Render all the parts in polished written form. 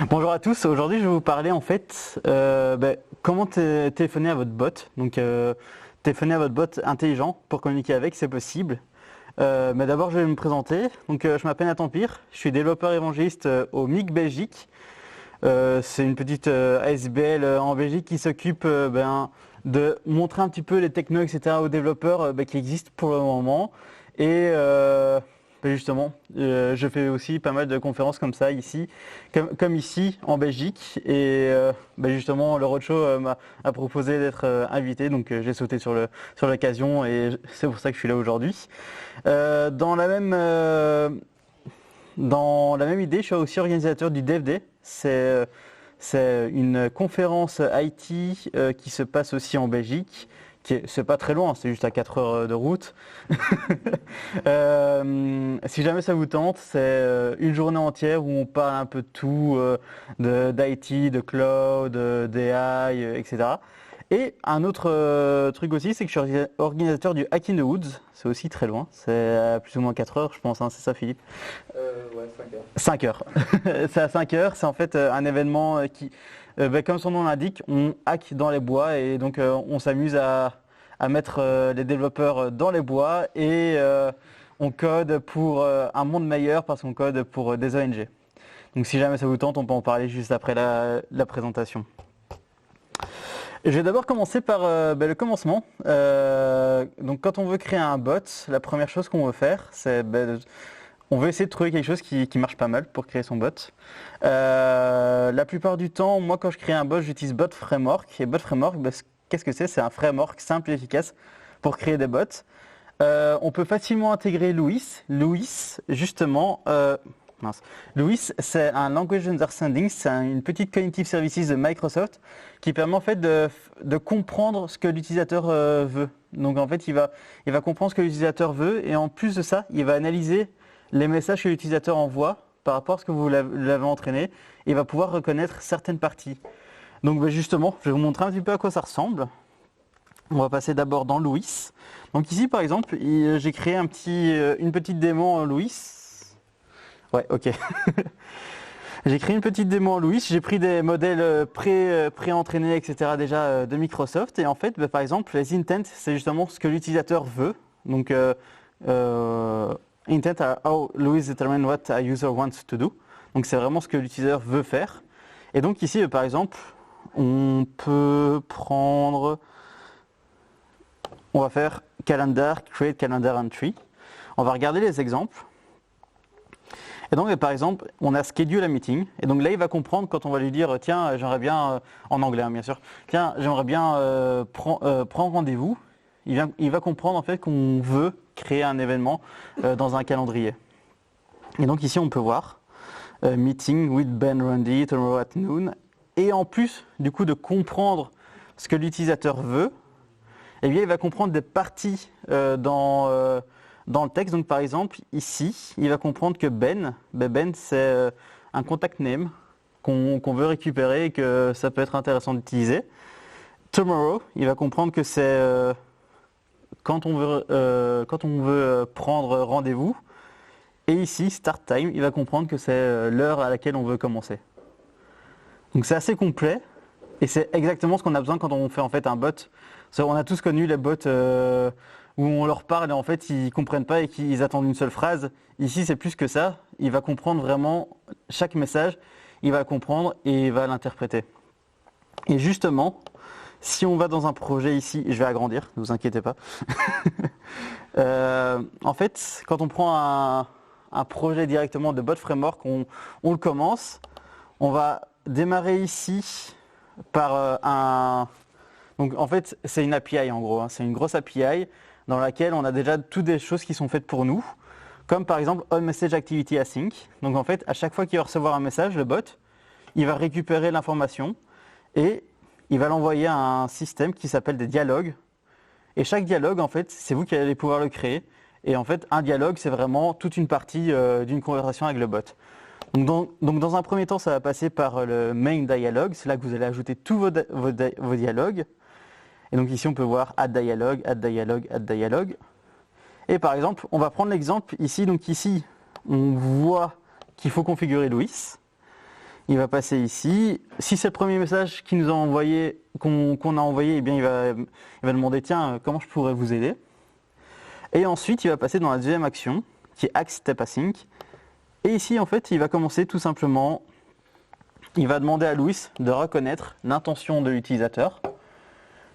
Bonjour à tous, aujourd'hui je vais vous parler en fait comment téléphoner à votre bot. Donc téléphoner à votre bot intelligent pour communiquer avec, c'est possible. Mais d'abord je vais me présenter. Donc je m'appelle Nathan Pire, je suis développeur évangéliste au MIC Belgique. C'est une petite ASBL en Belgique qui s'occupe de montrer un petit peu les technos, etc. aux développeurs qui existent pour le moment. Et justement, je fais aussi pas mal de conférences comme ça ici, comme ici en Belgique. Et justement, le Roadshow a proposé d'être invité, donc j'ai sauté sur l'occasion et c'est pour ça que je suis là aujourd'hui. Dans la même idée, je suis aussi organisateur du DevDay. C'est une conférence IT qui se passe aussi en Belgique. C'est pas très loin, c'est juste à 4 heures de route. Si jamais ça vous tente, c'est une journée entière où on parle un peu de tout, d'IT, de cloud, d'AI, etc. Et un autre truc aussi, c'est que je suis organisateur du Hack in the Woods. C'est aussi très loin, c'est à plus ou moins 4 heures, je pense, hein, c'est ça Philippe? Ouais, 5 heures. 5 heures. C'est à 5 heures, c'est en fait un événement qui, comme son nom l'indique, on hack dans les bois et donc on s'amuse à mettre les développeurs dans les bois et on code pour un monde meilleur parce qu'on code pour des ONG. Donc si jamais ça vous tente, on peut en parler juste après la présentation. Je vais d'abord commencer par le commencement. Donc quand on veut créer un bot, la première chose qu'on veut faire, c'est on veut essayer de trouver quelque chose qui marche pas mal pour créer son bot. La plupart du temps, moi quand je crée un bot, j'utilise Bot Framework. Et Bot Framework, qu'est-ce que c'est? C'est un framework simple et efficace pour créer des bots. On peut facilement intégrer Louis. Justement, Louis, c'est un Language Understanding, c'est une petite cognitive services de Microsoft qui permet en fait de comprendre ce que l'utilisateur veut. Donc en fait, il va comprendre ce que l'utilisateur veut et en plus de ça, il va analyser les messages que l'utilisateur envoie par rapport à ce que vous l'avez entraîné et il va pouvoir reconnaître certaines parties. Donc justement, je vais vous montrer un petit peu à quoi ça ressemble. On va passer d'abord dans Louis. Donc ici par exemple, j'ai créé une petite démo en Louis. Ouais, ok. J'ai créé une petite démo en Louis, j'ai pris des modèles pré-entraînés, etc. déjà de Microsoft. Et en fait, par exemple, les intents, c'est justement ce que l'utilisateur veut. Donc, intent are how Louis determine what a user wants to do. Donc, c'est vraiment ce que l'utilisateur veut faire. Et donc ici, par exemple, on peut prendre... On va faire calendar, create calendar entry. On va regarder les exemples. Et donc, par exemple, on a schedule a meeting. Et donc là, il va comprendre quand on va lui dire, tiens, j'aimerais bien, en anglais hein, bien sûr, tiens, j'aimerais bien prendre rendez-vous. Il va comprendre en fait qu'on veut créer un événement dans un calendrier. Et donc ici, on peut voir meeting with Ben Randy tomorrow at noon. Et en plus, du coup, de comprendre ce que l'utilisateur veut, eh bien, il va comprendre des parties dans le texte. Donc par exemple, ici, il va comprendre que Ben c'est un contact name qu'on veut récupérer et que ça peut être intéressant d'utiliser. Tomorrow, il va comprendre que c'est quand on veut prendre rendez-vous. Et ici, start time, il va comprendre que c'est l'heure à laquelle on veut commencer. Donc c'est assez complet et c'est exactement ce qu'on a besoin quand on fait en fait un bot. On a tous connu les bots où on leur parle et en fait ils comprennent pas et qu'ils attendent une seule phrase. Ici c'est plus que ça, il va comprendre vraiment chaque message, il va comprendre et il va l'interpréter. Et justement, si on va dans un projet ici, je vais agrandir, ne vous inquiétez pas. En fait, quand on prend un projet directement de bot framework, on le commence, on va démarrer ici par donc en fait c'est une API en gros, hein. C'est une grosse API dans laquelle on a déjà toutes des choses qui sont faites pour nous, comme par exemple onMessageActivity Async. Donc en fait à chaque fois qu'il va recevoir un message, le bot, il va récupérer l'information et il va l'envoyer à un système qui s'appelle des dialogues. Et chaque dialogue en fait c'est vous qui allez pouvoir le créer. Et en fait un dialogue c'est vraiment toute une partie d'une conversation avec le bot. Donc dans un premier temps, ça va passer par le main dialogue. C'est là que vous allez ajouter tous vos dialogues. Et donc ici, on peut voir add dialogue, add dialogue, add dialogue. Et par exemple, on va prendre l'exemple ici. Donc ici, on voit qu'il faut configurer Louis. il va passer ici. Si c'est le premier message qu'il nous a envoyé, qu'on a envoyé, eh bien il va demander tiens, comment je pourrais vous aider? Et ensuite, il va passer dans la deuxième action, qui est Act Step Async. Et ici, en fait, il va commencer tout simplement, il va demander à Louis de reconnaître l'intention de l'utilisateur.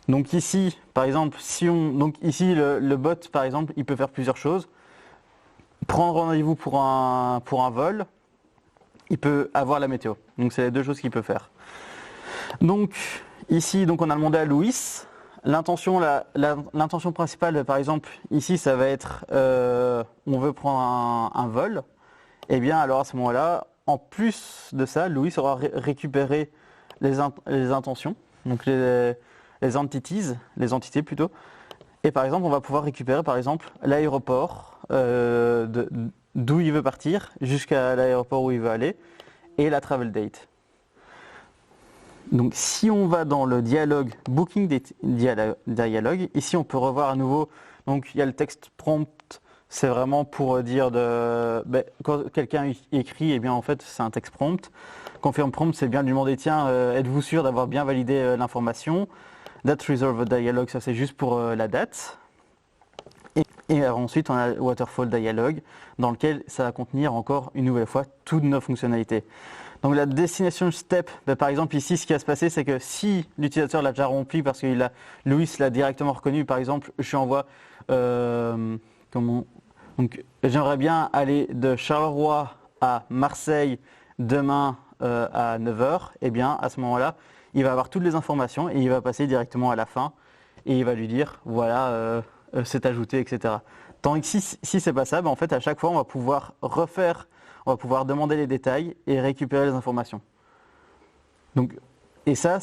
Donc ici, par exemple, donc ici le bot, par exemple, il peut faire plusieurs choses. Prendre rendez-vous pour un vol, il peut avoir la météo. Donc c'est les deux choses qu'il peut faire. Donc ici, donc on a demandé à Louis. L'intention principale, par exemple, ici, ça va être on veut prendre un vol. Et bien alors à ce moment-là, en plus de ça, Louis aura récupéré les intentions, donc les entités plutôt. Et par exemple, on va pouvoir récupérer par exemple l'aéroport d'où il veut partir jusqu'à l'aéroport où il veut aller et la travel date. Donc si on va dans le dialogue Booking Dialogue, ici on peut revoir à nouveau, donc il y a le texte prompt, c'est vraiment pour dire quand quelqu'un écrit, et bien en fait c'est un texte prompt. Confirm prompt, c'est bien de lui demander tiens, êtes-vous sûr d'avoir bien validé l'information? That resolve dialogue, ça c'est juste pour la date. Et ensuite on a le Waterfall Dialogue dans lequel ça va contenir encore une nouvelle fois toutes nos fonctionnalités. Donc la destination step, par exemple ici ce qui va se passer c'est que si l'utilisateur l'a déjà rempli parce que Louis l'a directement reconnu, par exemple je lui envoie donc j'aimerais bien aller de Charleroi à Marseille demain à 9h, et bien à ce moment-là il va avoir toutes les informations et il va passer directement à la fin et il va lui dire voilà c'est ajouté, etc. Tant que si c'est pas ça, en fait à chaque fois on va pouvoir demander les détails et récupérer les informations. Donc, et ça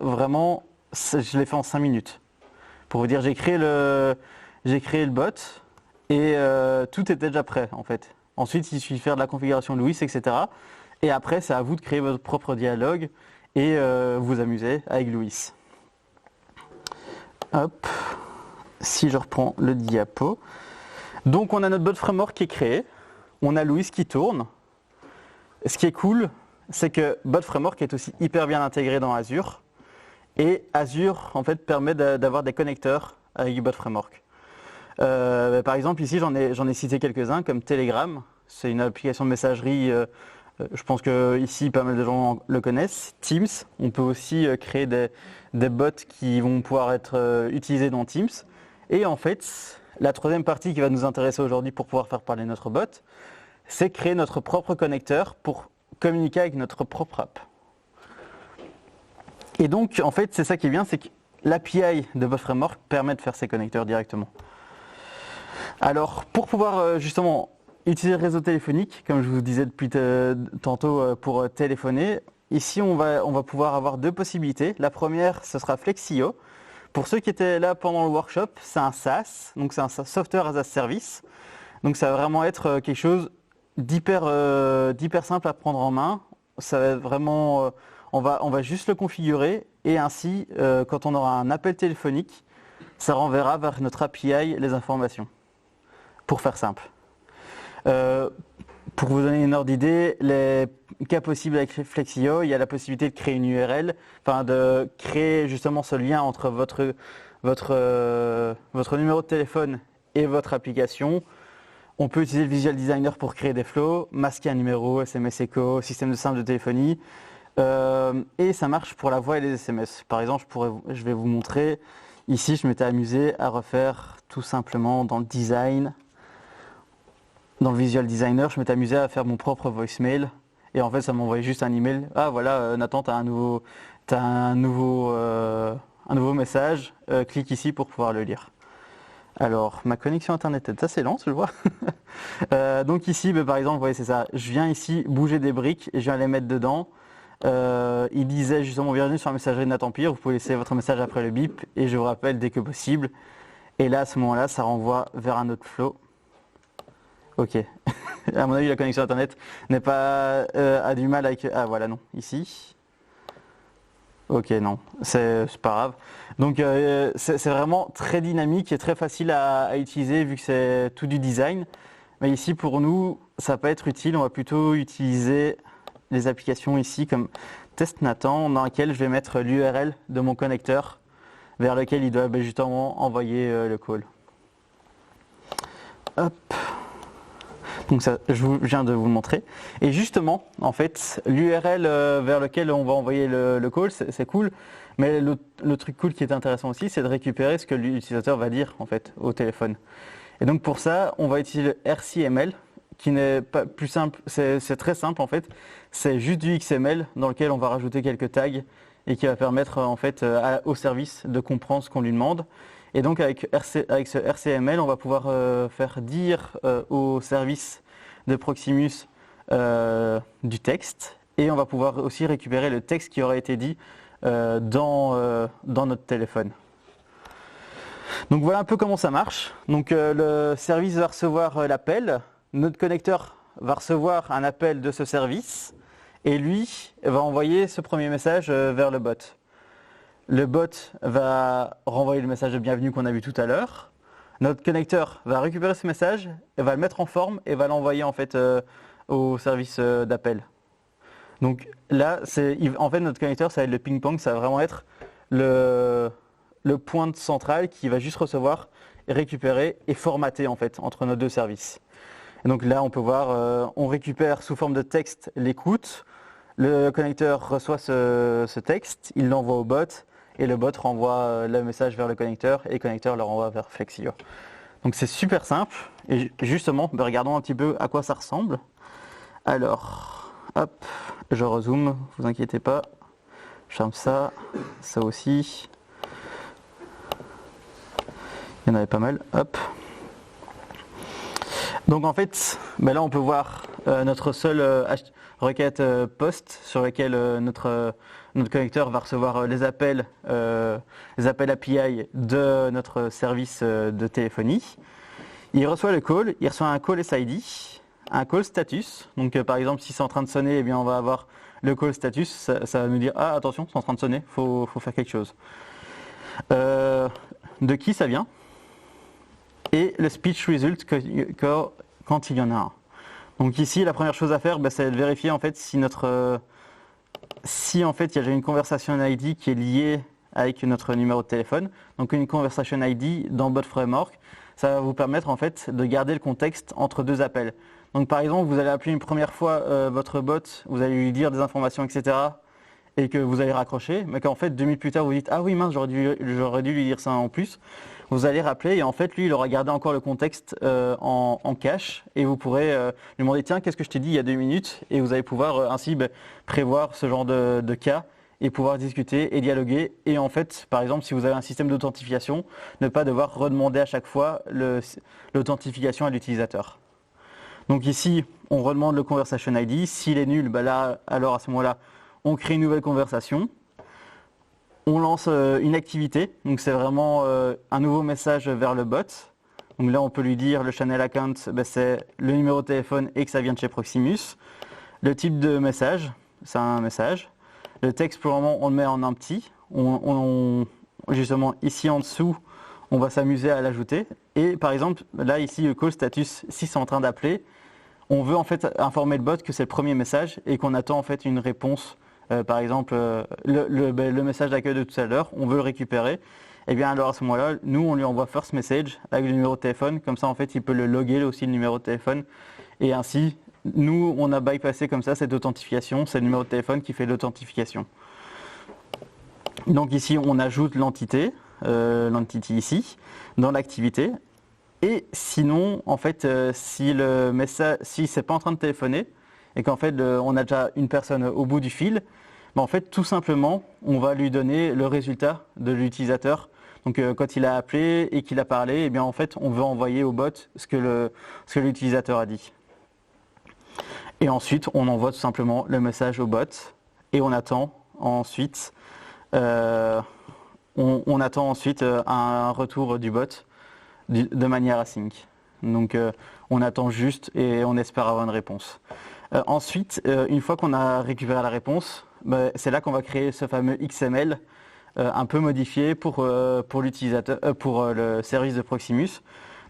vraiment, je l'ai fait en 5 minutes. Pour vous dire, j'ai créé le bot et tout était déjà prêt en fait. Ensuite, il suffit de faire de la configuration Louis, etc. Et après, c'est à vous de créer votre propre dialogue et vous amuser avec Louis. Hop, si je reprends le diapo. Donc, on a notre bot framework qui est créé. On a Louis qui tourne. Ce qui est cool, c'est que Bot Framework est aussi hyper bien intégré dans Azure. Et Azure, en fait, permet d'avoir des connecteurs avec Bot Framework. Par exemple, ici, j'en ai cité quelques-uns, comme Telegram. C'est une application de messagerie, je pense que ici, pas mal de gens le connaissent. Teams, on peut aussi créer des bots qui vont pouvoir être utilisés dans Teams. Et en fait, la troisième partie qui va nous intéresser aujourd'hui pour pouvoir faire parler notre bot, c'est créer notre propre connecteur pour communiquer avec notre propre app. Et donc, en fait, c'est ça qui est bien, c'est que l'API de Bot Framework permet de faire ces connecteurs directement. Alors, pour pouvoir justement utiliser le réseau téléphonique, comme je vous disais depuis tantôt pour téléphoner, ici on va pouvoir avoir deux possibilités. La première, ce sera Flexio. Pour ceux qui étaient là pendant le workshop, c'est un SaaS, donc c'est un Software as a Service. Donc ça va vraiment être quelque chose d'hyper simple à prendre en main. Ça va être vraiment, on va juste le configurer et ainsi, quand on aura un appel téléphonique, ça renverra vers notre API les informations. Pour faire simple. Pour vous donner une ordre d'idée, les cas possibles avec Flexio, il y a la possibilité de créer une URL, enfin de créer justement ce lien entre votre numéro de téléphone et votre application. On peut utiliser le Visual Designer pour créer des flows, masquer un numéro, SMS Echo, système de simple de téléphonie. Et ça marche pour la voix et les SMS. Par exemple, je vais vous montrer. Ici, je m'étais amusé à refaire tout simplement dans le design. Dans le Visual Designer, je m'étais amusé à faire mon propre voicemail. Et en fait, ça m'envoyait juste un email. Ah voilà, Nathan, tu as un nouveau message. Clique ici pour pouvoir le lire. Alors, ma connexion internet est assez lente, je vois. Donc ici, par exemple, vous voyez, c'est ça. Je viens ici bouger des briques et je viens les mettre dedans. Il disait justement bienvenue sur la messagerie de Nathan Pire. Vous pouvez laisser votre message après le bip et je vous rappelle dès que possible. Et là, à ce moment-là, ça renvoie vers un autre flow. Ok. À mon avis, la connexion internet n'est pas a du mal avec. Ah voilà, non. Ici. Ok, non, c'est pas grave. Donc c'est vraiment très dynamique et très facile à utiliser vu que c'est tout du design. Mais ici pour nous, ça va pas être utile. On va plutôt utiliser les applications ici comme Test Nathan, dans laquelle je vais mettre l'URL de mon connecteur vers lequel il doit justement envoyer le call. Hop. Donc ça, viens de vous le montrer. Et justement, en fait, l'URL vers lequel on va envoyer le call, c'est cool. Mais le truc cool qui est intéressant aussi, c'est de récupérer ce que l'utilisateur va dire en fait au téléphone. Et donc pour ça, on va utiliser le RCML, qui n'est pas plus simple. C'est très simple en fait. C'est juste du XML dans lequel on va rajouter quelques tags et qui va permettre en fait au service de comprendre ce qu'on lui demande. Et donc avec ce RCML, on va pouvoir faire dire au service de Proximus du texte, et on va pouvoir aussi récupérer le texte qui aurait été dit dans notre téléphone. Donc voilà un peu comment ça marche. Donc le service va recevoir l'appel, notre connecteur va recevoir un appel de ce service, et lui va envoyer ce premier message vers le bot. Le bot va renvoyer le message de bienvenue qu'on a vu tout à l'heure. Notre connecteur va récupérer ce message et va le mettre en forme et va l'envoyer en fait au service d'appel. Donc là, en fait notre connecteur, ça va être le ping-pong, ça va vraiment être le point central qui va juste recevoir, récupérer et formater en fait entre nos deux services. Et donc là, on peut voir, on récupère sous forme de texte l'écoute. Le connecteur reçoit ce texte, il l'envoie au bot. Et le bot renvoie le message vers le connecteur et le connecteur le renvoie vers Flexio. Donc c'est super simple. Et justement, regardons un petit peu à quoi ça ressemble. Alors, hop, je rezoome, vous inquiétez pas. Je ferme ça, ça aussi. Il y en avait pas mal, hop. Donc en fait, là on peut voir notre seule requête post sur laquelle notre connecteur va recevoir les appels API de notre service de téléphonie. Il reçoit le call, il reçoit un call SID, un call status. Donc par exemple, si c'est en train de sonner, eh bien, on va avoir le call status. Ça va nous dire ah attention, c'est en train de sonner, faut faire quelque chose. De qui ça vient? Et le speech result quand il y en a un. Donc ici, la première chose à faire, c'est de vérifier en fait si en fait il y a une conversation ID qui est liée avec notre numéro de téléphone. Donc une conversation ID dans Bot Framework, ça va vous permettre en fait de garder le contexte entre deux appels. Donc par exemple, vous allez appeler une première fois votre bot, vous allez lui dire des informations, etc. et que vous allez raccrocher, mais qu'en fait 2 minutes plus tard vous dites ah oui mince, j'aurais dû lui dire ça en plus. Vous allez rappeler et en fait lui il aura gardé encore le contexte en cache, et vous pourrez lui demander tiens qu'est-ce que je t'ai dit il y a 2 minutes, et vous allez pouvoir ainsi prévoir ce genre de cas et pouvoir discuter et dialoguer, et en fait par exemple si vous avez un système d'authentification, ne pas devoir redemander à chaque fois l'authentification à l'utilisateur. Donc ici on redemande le conversation ID, s'il est nul, là alors à ce moment-là on crée une nouvelle conversation. On lance une activité, donc c'est vraiment un nouveau message vers le bot. Donc là on peut lui dire le channel account, c'est le numéro de téléphone et que ça vient de chez Proximus. Le type de message, c'est un message. Le texte pour le moment on le met en un petit. Justement ici en dessous, on va s'amuser à l'ajouter. Et par exemple là ici le call status, si c'est en train d'appeler, on veut en fait informer le bot que c'est le premier message et qu'on attend en fait une réponse. Par exemple, le message d'accueil de tout à l'heure, on veut le récupérer. Et bien alors à ce moment-là, nous on lui envoie first message avec le numéro de téléphone. Comme ça en fait il peut le loguer aussi le numéro de téléphone. Et ainsi, nous on a bypassé comme ça cette authentification. C'est le numéro de téléphone qui fait l'authentification. Donc ici on ajoute l'entité ici, dans l'activité. Et sinon, en fait, si c'est pas en train de téléphoner, et qu'en fait on a déjà une personne au bout du fil, en fait tout simplement on va lui donner le résultat de l'utilisateur. Donc quand il a appelé et qu'il a parlé, et bien en fait on veut envoyer au bot ce que l'utilisateur a dit. Et ensuite on envoie tout simplement le message au bot et on attend ensuite un retour du bot de manière async. Donc on attend juste et on espère avoir une réponse. Ensuite, une fois qu'on a récupéré la réponse, c'est là qu'on va créer ce fameux XML un peu modifié pour l'utilisateur, pour le service de Proximus.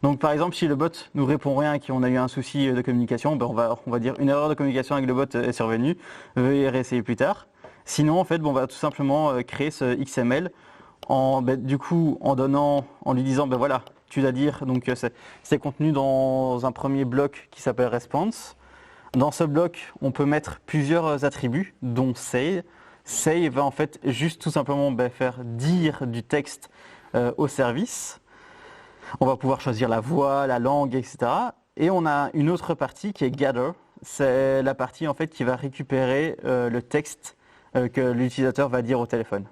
Donc par exemple, si le bot nous répond rien et qu'on a eu un souci de communication, ben, on va dire une erreur de communication avec le bot est survenue, veuillez réessayer plus tard. Sinon, en fait, on va tout simplement créer ce XML en lui disant, ben voilà, tu dois dire, donc c'est contenu dans un premier bloc qui s'appelle response. Dans ce bloc, on peut mettre plusieurs attributs, dont say. Say va en fait juste tout simplement faire dire du texte au service. On va pouvoir choisir la voix, la langue, etc. Et on a une autre partie qui est gather. C'est la partie en fait qui va récupérer le texte que l'utilisateur va dire au téléphone.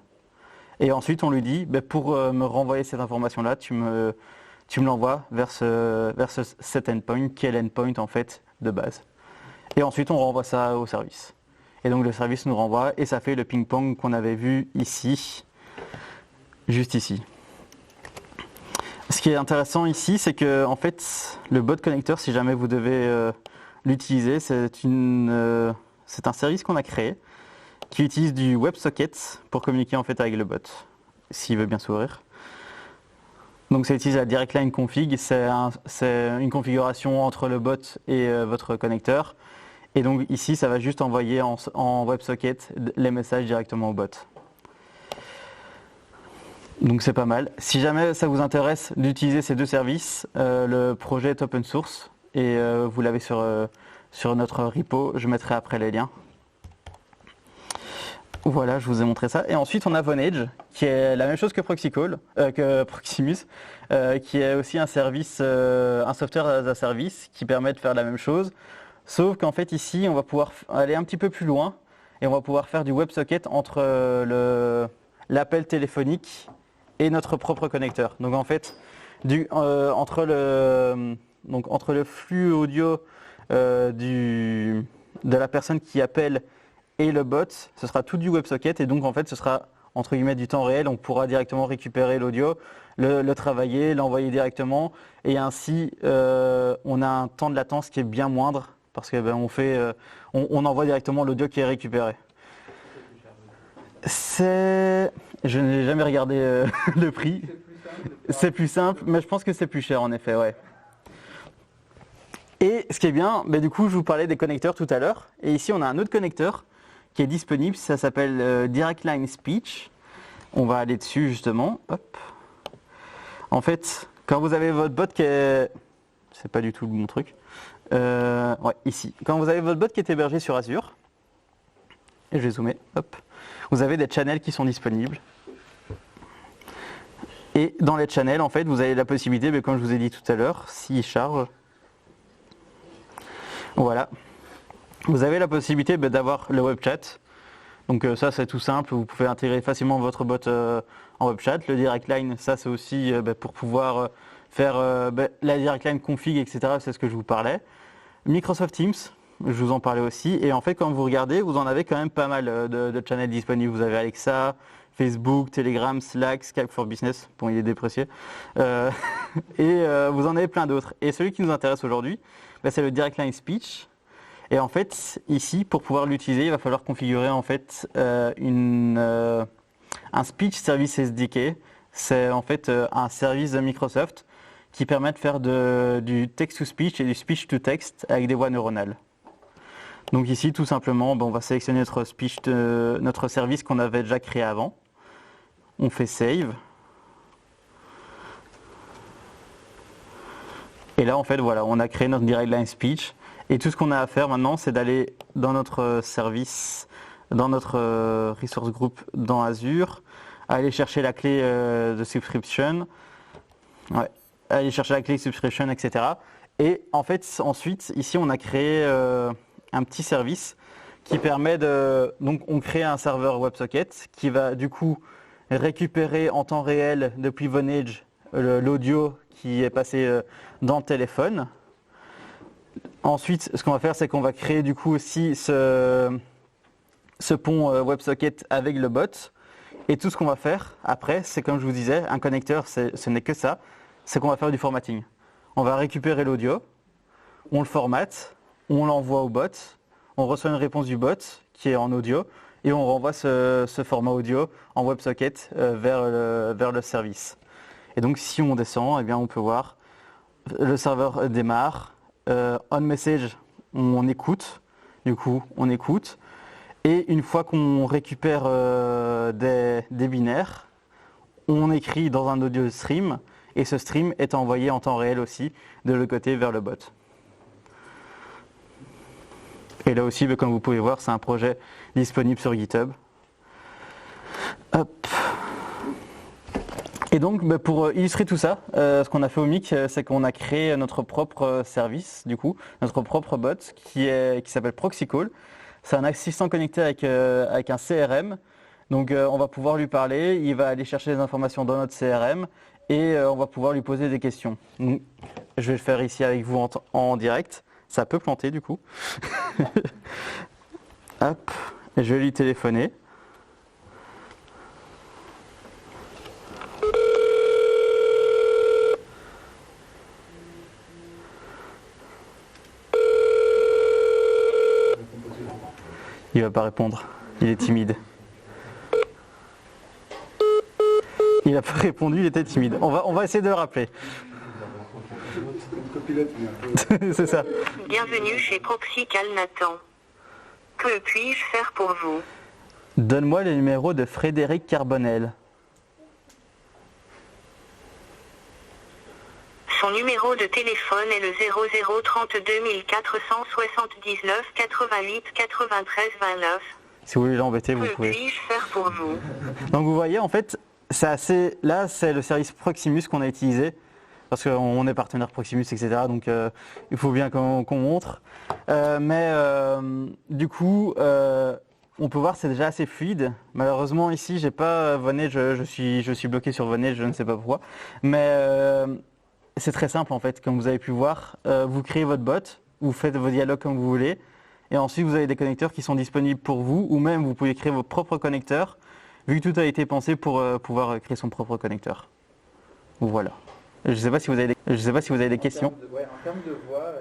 Et ensuite on lui dit, pour me renvoyer cette information-là, tu me l'envoies vers cet endpoint, qui est l'endpoint en fait de base. Et ensuite on renvoie ça au service. Et donc le service nous renvoie et ça fait le ping-pong qu'on avait vu ici, juste ici. Ce qui est intéressant ici, c'est que en fait, le bot connector, si jamais vous devez l'utiliser, c'est un service qu'on a créé qui utilise du WebSocket pour communiquer en fait avec le bot, s'il veut bien s'ouvrir. Donc ça utilise la direct line config, c'est une configuration entre le bot et votre connecteur. Et donc ici, ça va juste envoyer en WebSocket les messages directement au bot. Donc c'est pas mal. Si jamais ça vous intéresse d'utiliser ces deux services, le projet est open source et vous l'avez sur notre repo. Je mettrai après les liens. Voilà, je vous ai montré ça. Et ensuite, on a Vonage, qui est la même chose que que Proximus, qui est aussi un service, un software as a service qui permet de faire la même chose. Sauf qu'en fait ici, on va pouvoir aller un petit peu plus loin et on va pouvoir faire du WebSocket entre l'appel téléphonique et notre propre connecteur. Donc en fait, entre le flux audio de la personne qui appelle et le bot, ce sera tout du WebSocket et donc en fait ce sera entre guillemets du temps réel. On pourra directement récupérer l'audio, le travailler, l'envoyer directement et ainsi on a un temps de latence qui est bien moindre parce que on envoie directement l'audio qui est récupéré. Je n'ai jamais regardé le prix. C'est plus simple, mais je pense que c'est plus cher en effet, ouais. Et ce qui est bien, du coup je vous parlais des connecteurs tout à l'heure, et ici on a un autre connecteur qui est disponible, ça s'appelle Direct Line Speech. On va aller dessus justement. Hop. En fait, quand vous avez votre bot qui est... C'est pas du tout le bon truc. Ouais, ici. Quand vous avez votre bot qui est hébergé sur Azure, et je vais zoomer, hop. Vous avez des channels qui sont disponibles. Et dans les channels, en fait, vous avez la possibilité, comme je vous ai dit tout à l'heure, s'il charge, voilà, vous avez la possibilité d'avoir le web chat. Donc ça, c'est tout simple, vous pouvez intégrer facilement votre bot en web chat. Le direct line, ça c'est aussi pour pouvoir faire la direct line config, etc. C'est ce que je vous parlais. Microsoft Teams, je vous en parlais aussi. Et en fait, quand vous regardez, vous en avez quand même pas mal de channels disponibles. Vous avez Alexa, Facebook, Telegram, Slack, Skype for Business. Bon, il est déprécié. Et vous en avez plein d'autres. Et celui qui nous intéresse aujourd'hui, c'est le Direct Line Speech. Et en fait, ici, pour pouvoir l'utiliser, il va falloir configurer en fait un Speech Service SDK. C'est en fait un service de Microsoft qui permet de faire du text-to-speech et du speech-to-text avec des voies neuronales. Donc ici, tout simplement, on va sélectionner notre service qu'on avait déjà créé avant. On fait Save. Et là, en fait, voilà, on a créé notre Direct Line Speech. Et tout ce qu'on a à faire maintenant, c'est d'aller dans notre service, dans notre resource group dans Azure, aller chercher la clé de subscription, aller chercher la clé subscription, etc. Et en fait, ensuite, ici, on a créé un petit service qui permet donc, on crée un serveur WebSocket qui va du coup récupérer en temps réel depuis Vonage l'audio qui est passé dans le téléphone. Ensuite, ce qu'on va faire, c'est qu'on va créer du coup aussi ce pont WebSocket avec le bot. Et tout ce qu'on va faire après, c'est comme je vous disais, un connecteur, ce n'est que ça, c'est qu'on va faire du formatting. On va récupérer l'audio, on le formate, on l'envoie au bot, on reçoit une réponse du bot qui est en audio et on renvoie ce format audio en WebSocket vers le service. Et donc si on descend, eh bien, on peut voir le serveur démarre. On message, on écoute. Du coup, on écoute. Et une fois qu'on récupère des binaires, on écrit dans un audio stream. Et ce stream est envoyé en temps réel aussi de l'autre côté vers le bot. Et là aussi, comme vous pouvez voir, c'est un projet disponible sur GitHub. Hop. Et donc, pour illustrer tout ça, ce qu'on a fait au MIC, c'est qu'on a créé notre propre service, du coup, notre propre bot qui s'appelle ProxyCall. C'est un assistant connecté avec un CRM. Donc, on va pouvoir lui parler, il va aller chercher des informations dans notre CRM et on va pouvoir lui poser des questions. Donc, je vais le faire ici avec vous en direct. Ça peut planter, du coup. Hop, je vais lui téléphoner. Il va pas répondre, il est timide. Il n'a pas répondu, il était timide. On va essayer de le rappeler. C'est ça. Bienvenue chez ProxyCall Nathan. Que puis-je faire pour vous? Donne-moi le numéro de Frédéric Carbonel. Son numéro de téléphone est le 0032 479 88 93 29. Si vous voulez l'embêter, vous Que pouvez. puis-je faire pour vous? Donc vous voyez, en fait, là, c'est le service Proximus qu'on a utilisé. Parce qu'on est partenaire Proximus, etc. Donc il faut bien qu'on montre. Du coup, on peut voir que c'est déjà assez fluide. Malheureusement ici, j'ai pas Vonage, je suis bloqué sur Vonage, je ne sais pas pourquoi. Mais c'est très simple en fait, comme vous avez pu voir. Vous créez votre bot, vous faites vos dialogues comme vous voulez. Et ensuite, vous avez des connecteurs qui sont disponibles pour vous. Ou même, vous pouvez créer vos propres connecteurs. Vu que tout a été pensé pour pouvoir créer son propre connecteur. Voilà. Je ne sais pas si vous avez des questions. En termes de voix,